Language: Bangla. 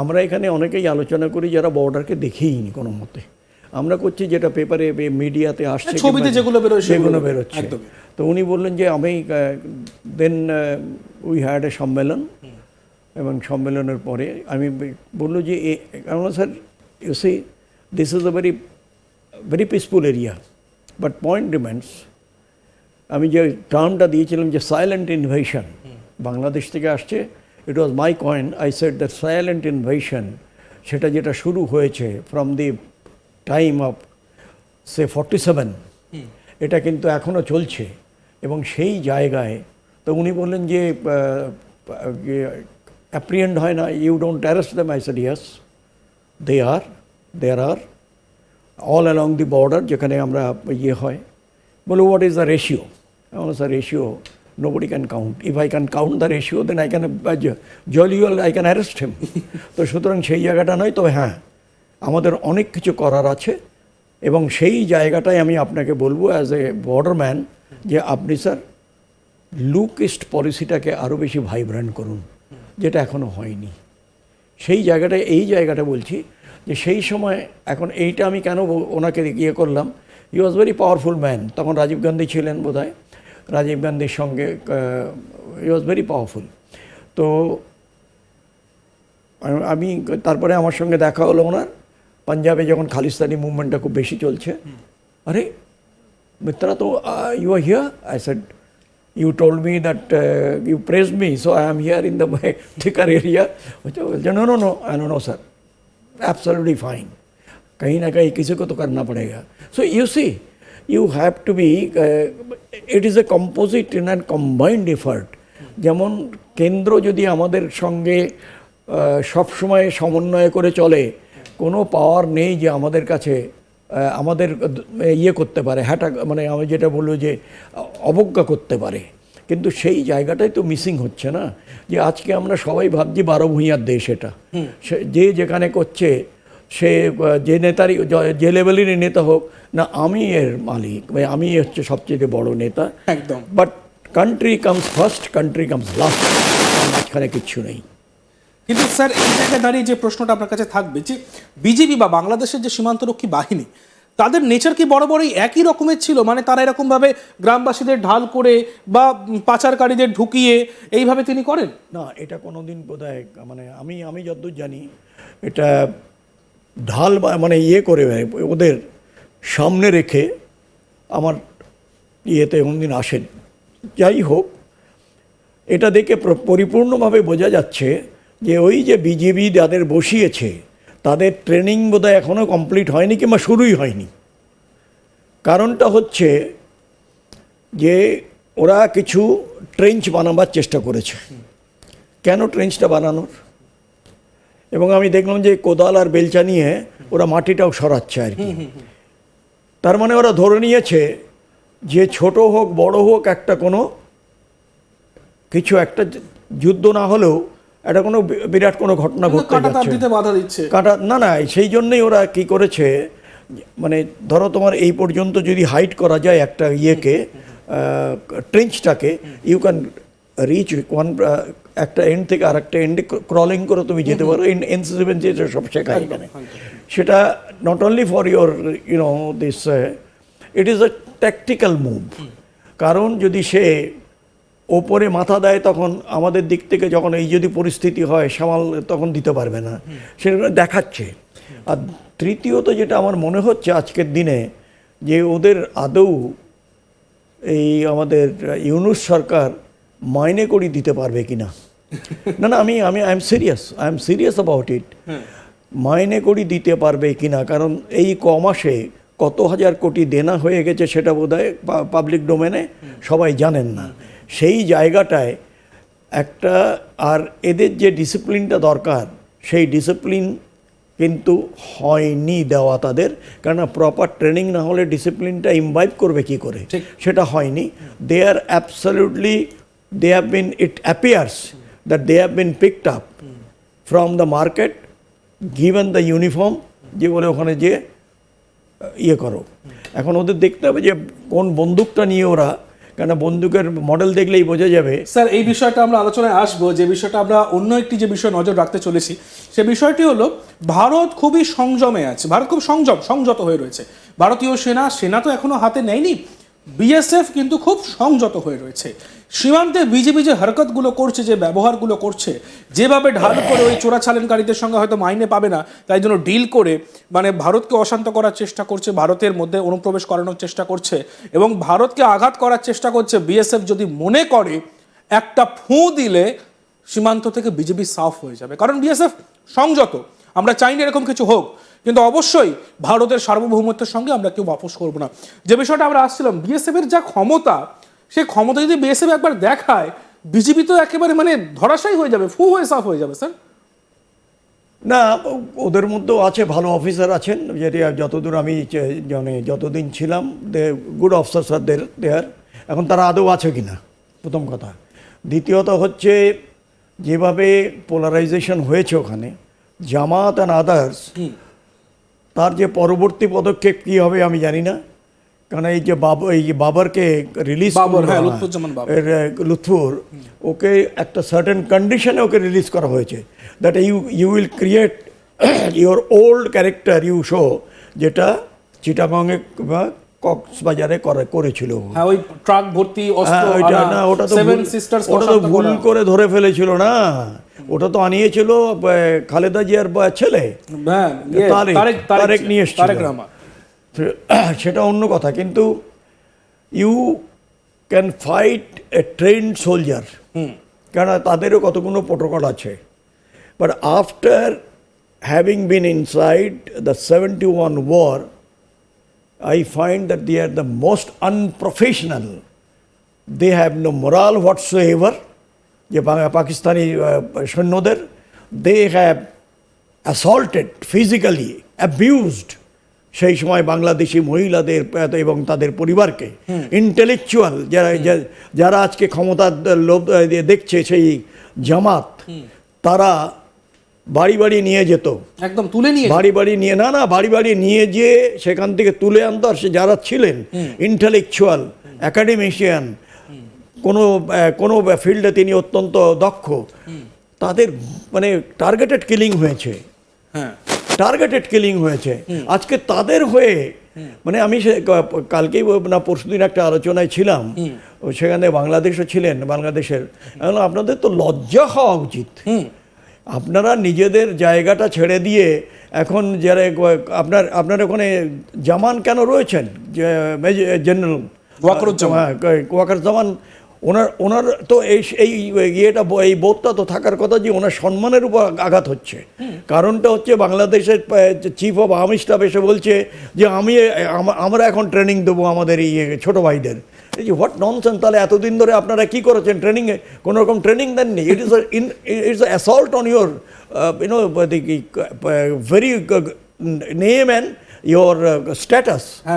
আমরা এখানে অনেকেই আলোচনা করি যারা বর্ডারকে দেখেইনি কোনো মতে। আমরা করছি যেটা পেপারে মিডিয়াতে আসছে, ছবিতে যেগুলো বেরোচ্ছে। তো উনি বললেন যে আমি দেন উই হ্যাড এ সম্মেলন, এবং সম্মেলনের পরে আমি বললো যে sir you see this is a very very peaceful area, but point remains, আমি যে টার্মটা দিয়েছিলাম যে সাইলেন্ট ইনভেশন বাংলাদেশ থেকে আসছে, it was my coin. I said that silent invasion, সেটা যেটা শুরু হয়েছে ফ্রম দি টাইম অফ সে 47, এটা কিন্তু এখনও চলছে। এবং সেই জায়গায় তো উনি বললেন যে অ্যাপ্রিহেন্ড হয় না, you don't arrest them. I said yes, there are all along the border, যেখানে আমরা ইয়ে হয়। বলে হোয়াট ইজ দ্য রেশিও? আমার sir ratio nobody can count. If I can count the ratio, then I can I can arrest him. তো সুতরাং সেই জায়গাটা নয়, তবে হ্যাঁ আমাদের অনেক কিছু করার আছে, এবং সেই জায়গাটায় আমি আপনাকে বলবো অ্যাজ এ বর্ডারম্যান যে আপনি স্যার লুক ইস্ট পলিসিটাকে আরও বেশি ভাইব্রেন্ট করুন, যেটা এখনও হয়নি। সেই জায়গাটায়, এই জায়গাটা বলছি যে সেই সময়, এখন এইটা আমি কেন ওনাকে ইয়ে করলাম, হি ওয়াজ ভেরি পাওয়ারফুল ম্যান। তখন রাজীব গান্ধী ছিলেন বোধহয়, রাজীব গান্ধীর সঙ্গে হি ওয়াজ ভেরি পাওয়ারফুল। তো আমি তারপরে আমার সঙ্গে দেখা হলো ওনার, পাঞ্জাবে যখন খালিস্তানি মুভমেন্টটা খুব বেশি চলছে। আরে মিত্রা, তো you are here? I said you told me that you praised me, so I am here in the thicker area. No, sir, absolutely fine. कहीं ना कहीं किसी को तो करना पड़ेगा. So you see, you have to be, it is a composite and combined effort. যেমন কেন্দ্র যদি আমাদের সঙ্গে সবসময় সমন্বয় করে চলে, কোনো পাওয়ার নেই যে আমাদের কাছে আমাদের ইয়ে করতে পারে, মানে আমি যেটা বলবো যে অবজ্ঞা করতে পারে। কিন্তু সেই জায়গাটাই তো মিসিং হচ্ছে না, যে আজকে আমরা সবাই ভাবছি 12 ভূঁইয়ার দেশ এটা, যে যেখানে করছে সে যে নেতারই, যে লেভেলেরই নেতা হোক না, আমি এর মালিক, আমি হচ্ছে সবচেয়ে বড় নেতা একদম। But country comes first, country comes last, মাঝখানে কিচ্ছু নেই। কিন্তু স্যার এই জায়গায় দাঁড়িয়ে যে প্রশ্নটা আপনার কাছে থাকবে, যে বিজেপি বা বাংলাদেশের যে সীমান্তরক্ষী বাহিনী, তাদের নেচার কি বরাবরই একই রকমের ছিল? মানে তারা এরকমভাবে গ্রামবাসীদের ঢাল করে বা পাচারকারীদের ঢুকিয়ে এইভাবে তিনি করেন? না, এটা কোনোদিন বোধহয়, মানে আমি যতদূর জানি এটা ঢাল মানে ইয়ে করে ওদের সামনে রেখে আমার ইয়েতে কোনোদিন আসেন। যাই হোক, এটা দেখে পরিপূর্ণভাবে বোঝা যাচ্ছে যে ওই যে বিজেপি যাদের বসিয়েছে তাদের ট্রেনিং বোধহয় এখনও কমপ্লিট হয়নি, কিংবা শুরুই হয়নি। কারণটা হচ্ছে যে ওরা কিছু ট্রেঞ্চ বানাবার চেষ্টা করেছে। কেন ট্রেঞ্চটা বানানোর? এবং আমি দেখলাম যে কোদাল আর বেলচা নিয়ে ওরা মাটিটাও সরাচ্ছে আর কি। তার মানে ওরা ধরে নিয়েছে যে ছোট হোক বড় হোক, একটা কোনো কিছু একটা যুদ্ধ না হলেও এটা কোনো বিরাট কোনো ঘটনা ঘটতে যাচ্ছে, কাটা না, সেই জন্যই ওরা কি করেছে, মানে ধরো তোমার এই পর্যন্ত যদি হাইট করা যায় একটা ইয়েকে, ট্রেঞ্চটাকে, ইউ ক্যান রিচ ওয়ান, একটা এন্ড থেকে আর একটা এন্ডে ক্রলিং করে তুমি যেতে পারো। এনসিসি যেটা সব শেখায় এখানে, সেটা not only for your this, it is a tactical move. কারণ যদি সে ওপরে মাথা দেয়, তখন আমাদের দিক থেকে যখন এই যদি পরিস্থিতি হয় সামাল তখন দিতে পারবে না, সেটা দেখাচ্ছে। আর তৃতীয়ত যেটা আমার মনে হচ্ছে আজকের দিনে, যে ওদের আদৌ এই আমাদের ইউনূস সরকার মাইনে করি দিতে পারবে কি না। না, I am serious about it. মাইনে করি দিতে পারবে কি না, কারণ এই কমাসে কত হাজার কোটি দেনা হয়ে গেছে সেটা বোধহয় পাবলিক ডোমেনে সবাই জানেন না। সেই জায়গাটায় একটা, আর এদের যে ডিসিপ্লিনটা দরকার, সেই ডিসিপ্লিন কিন্তু হয়নি দেওয়া তাদের। কেননা প্রপার ট্রেনিং না হলে ডিসিপ্লিনটা ইমবাইব করবে কি করে, সেটা হয়নি। দে আর absolutely, they have been, it appears that they have been picked up from the market, given the uniform, যে বলে ওখানে যে ইয়ে করো। এখন ওদের দেখতে হবে যে কোন বন্দুকটা নিয়ে ওরা, কেন বন্দুকের মডেল দেখলেই বোঝা যাবে। স্যার এই বিষয়টা আমরা আলোচনায় আসবো, যে বিষয়টা আমরা অন্য একটি যে বিষয় নজর রাখতে চলেছি, সে বিষয়টি হলো ভারত খুবই সংযমে আছে, ভারত খুব সংযত হয়ে রয়েছে। ভারতীয় সেনা তো এখনো হাতে নেয়নি, বিএসএফ কিন্তু খুব সংযত হয়ে রয়েছে। সীমান্তে বিজেপি যে হরকতগুলো করছে, যে ব্যবহারগুলো করছে, যেভাবে ঢাল করে ওই চোরাচালানকারীদের সঙ্গে হয়তো মাইনে পাবে না তাই জন্য ডিল করে মানে ভারতকে অশান্ত করার চেষ্টা করছে, ভারতের মধ্যে অনুপ্রবেশ করানোর চেষ্টা করছে এবং ভারতকে আঘাত করার চেষ্টা করছে। বিএসএফ যদি মনে করে একটা ফু দিলে সীমান্ত থেকে বিজেপি সাফ হয়ে যাবে, কারণ বিএসএফ সংযত। আমরা চাই না এরকম কিছু হোক, কিন্তু অবশ্যই ভারতের সার্বভৌমত্বের সঙ্গে আমরা কেউ আপোষ করব না। যে বিষয়টা আমরা আসছিলাম, বিএসএফ এর যা ক্ষমতা, সেই ক্ষমতা যদি বিএসএফ একবার দেখায়, বিজেপি তো একেবারে মানে ধরাশায়ী হয়ে যাবে, ফু হয়ে সাফ হয়ে যাবে। স্যার না, ওদের মধ্যেও আছে ভালো অফিসার আছেন, যেটি যতদূর আমি মানে যতদিন ছিলাম, গুড অফিসার্স আর দেয়ার। এখন তারা আদৌ আছে কিনা প্রথম কথা। দ্বিতীয়ত হচ্ছে যেভাবে পোলারাইজেশন হয়েছে ওখানে, জামাত অ্যান্ড আদার্স, তার যে পরবর্তী পদক্ষেপ কী হবে আমি জানি না। কারণ এই যে বাবরকে রিলিজ, লুৎফুর, ওকে একটা সার্টেন কন্ডিশনে ওকে রিলিজ করা হয়েছে, that you will create your old character you show, যেটা চিটাগংয়ে বা কক্সবাজারে করেছিল। হ্যাঁ, ওই ট্রাক ভর্তি অস্ত্র, ওটা তো ভুল করে ধরে ফেলেছিল না, ওটা তো আনিয়েছিল খালেদা জিয়ার ছেলে তারেক নিয়ে এসেছিল, সেটা অন্য কথা। কিন্তু you can fight a trained soldier, কেন তাদেরও কতগুলো প্রোটোকল আছে। But after having been inside the 71 war, I find that they are the most unprofessional. They have no morale whatsoever. যে পাকিস্তানি সৈন্যদের, they have assaulted, physically abused সেই সময় বাংলাদেশি মহিলাদের এবং তাদের পরিবারকে। ইন্টেলেকচুয়াল যারা আজকে ক্ষমতার লোভ দেখছে, সেই জামাত, তারা বাড়ি বাড়ি নিয়ে যেত, একদম তুলে নিয়ে বাড়ি নিয়ে বাড়ি নিয়ে যেয়ে সেখান থেকে তুলে আনতো। আর সে যারা ছিলেন ইন্টেলেকচুয়াল অ্যাকাডেমিশিয়ান, কোনো ফিল্ডে তিনি অত্যন্ত দক্ষ, তাদের মানে টার্গেটেড কিলিং হয়েছে, টার্গেটেড কিলিং হয়েছে। আজকে তাদের হয়ে মানে আমি কালকেই না পরশুদিন একটা আলোচনায় ছিলাম, সেখানে বাংলাদেশও ছিলেন, বাংলাদেশের, আপনাদের তো লজ্জা হওয়া উচিত। আপনারা নিজেদের জায়গাটা ছেড়ে দিয়ে এখন যারা আপনার ওখানে জামান কেন রয়েছেন, জেনারেল ওয়াকারুজ্জামান, ওনার তো এই ইয়েটা, এই বোধটা তো থাকার কথা যে ওনার সম্মানের উপর আঘাত হচ্ছে। কারণটা হচ্ছে বাংলাদেশের চিফ অফ আর্মি স্টাফ এসে বলছে যে আমরা এখন ট্রেনিং দেবো আমাদের এই ছোটো ভাইদের। এই যে হোয়াট ননসেন্স! তাহলে এতদিন ধরে আপনারা কী করেছেন? ট্রেনিংয়ে কোনো রকম ট্রেনিং দেননি। It's assault on your very name and your status.